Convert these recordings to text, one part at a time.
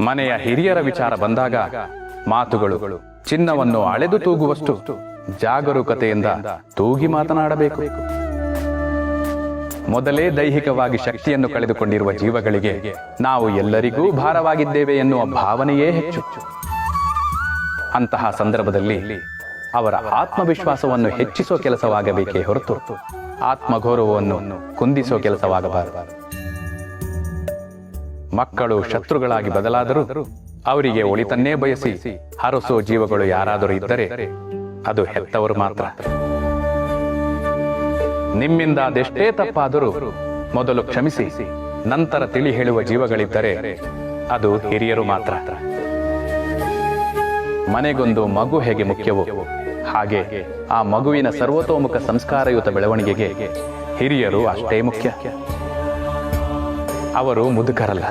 ಮನೆಯ ಹಿರಿಯರ ವಿಚಾರ ಬಂದಾಗ ಮಾತುಗಳು ಚಿನ್ನವನ್ನು ಅಳೆದು ತೂಗುವಷ್ಟು ಜಾಗರೂಕತೆಯಿಂದ ತೂಗಿ ಮಾತನಾಡಬೇಕು. ಮೊದಲೇ ದೈಹಿಕವಾಗಿ ಶಕ್ತಿಯನ್ನು ಕಳೆದುಕೊಂಡಿರುವ ಜೀವಗಳಿಗೆ ನಾವು ಎಲ್ಲರಿಗೂ ಭಾರವಾಗಿದ್ದೇವೆ ಎನ್ನುವ ಭಾವನೆಯೇ ಹೆಚ್ಚು. ಅಂತಹ ಸಂದರ್ಭದಲ್ಲಿ ಅವರ ಆತ್ಮವಿಶ್ವಾಸವನ್ನು ಹೆಚ್ಚಿಸೋ ಕೆಲಸವಾಗಬೇಕೇ ಹೊರತು ಆತ್ಮಗೌರವವನ್ನು ಕುಂದಿಸೋ ಕೆಲಸವಾಗಬಾರದು. ಮಕ್ಕಳು ಶತ್ರುಗಳಾಗಿ ಬದಲಾದರೂ ಅವರಿಗೆ ಒಳಿತನ್ನೇ ಬಯಸಿ ಹರಸೋ ಜೀವಗಳು ಯಾರಾದರೂ ಇದ್ದರೆ ಅದು ಹೆತ್ತವರು ಮಾತ್ರ. ನಿಮ್ಮಿಂದ ಅದೆಷ್ಟೇ ತಪ್ಪಾದರೂ ಮೊದಲು ಕ್ಷಮಿಸಿ ನಂತರ ತಿಳಿ ಹೇಳುವ ಜೀವಗಳಿದ್ದರೆ ಅದು ಹಿರಿಯರು ಮಾತ್ರ. ಮನೆಗೊಂದು ಮಗು ಹೇಗೆ ಮುಖ್ಯವೋ ಹಾಗೆ ಆ ಮಗುವಿನ ಸರ್ವತೋಮುಖ ಸಂಸ್ಕಾರಯುತ ಬೆಳವಣಿಗೆಗೆ ಹಿರಿಯರು ಅಷ್ಟೇ ಮುಖ್ಯ. ಅವರು ಮುದುಕರಲ್ಲ,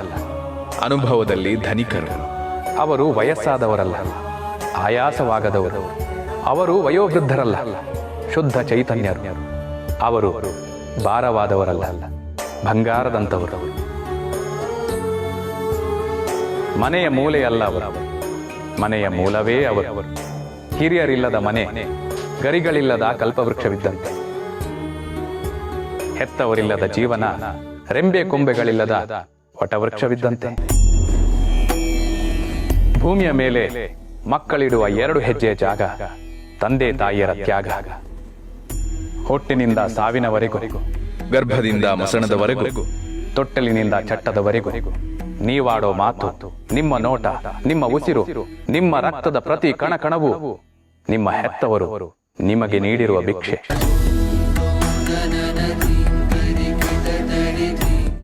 ಅನುಭವದಲ್ಲಿ ಧನಿಕರು. ಅವರು ವಯಸ್ಸಾದವರಲ್ಲ, ಆಯಾಸವಾಗದವರು. ಅವರು ವಯೋವೃದ್ಧರಲ್ಲ, ಶುದ್ಧ ಚೈತನ್ಯರು. ಅವರು ಭಾರವಾದವರಲ್ಲ, ಬಂಗಾರದಂತವರು. ಮನೆಯ ಮೂಲೆಯಲ್ಲ ಅವರು, ಮನೆಯ ಮೂಲವೇ ಅವರು. ಹಿರಿಯರಿಲ್ಲದ ಮನೆ ಗರಿಗಳಿಲ್ಲದ ಕಲ್ಪವೃಕ್ಷವಿದ್ದಂತೆ. ಹೆತ್ತವರಿಲ್ಲದ ಜೀವನ ರೆಂಬೆ ಕೊಂಬೆಗಳಿಲ್ಲದ ವಟವೃಕ್ಷವಿದ್ದಂತೆ. ಭೂಮಿಯ ಮೇಲೆ ಮಕ್ಕಳಿಡುವ 2 ಹೆಜ್ಜೆಯ ಜಾಗ ತಂದೆ ತಾಯಿಯರ ತ್ಯಾಗ. ಹೊಟ್ಟಿನಿಂದ ಸಾವಿನವರೆಗೂ, ಗರ್ಭದಿಂದ ಮಸಣದವರೆಗೂ, ತೊಟ್ಟಲಿನಿಂದ ಚಟ್ಟದವರೆಗೂ ನೀವಾಡೋ ಮಾತು, ನಿಮ್ಮ ನೋಟ, ನಿಮ್ಮ ಉಸಿರು, ನಿಮ್ಮ ರಕ್ತದ ಪ್ರತಿ ಕಣಕಣವು ನಿಮ್ಮ ಹೆತ್ತವರು ನಿಮಗೆ ನೀಡಿರುವ ಭಿಕ್ಷೆ.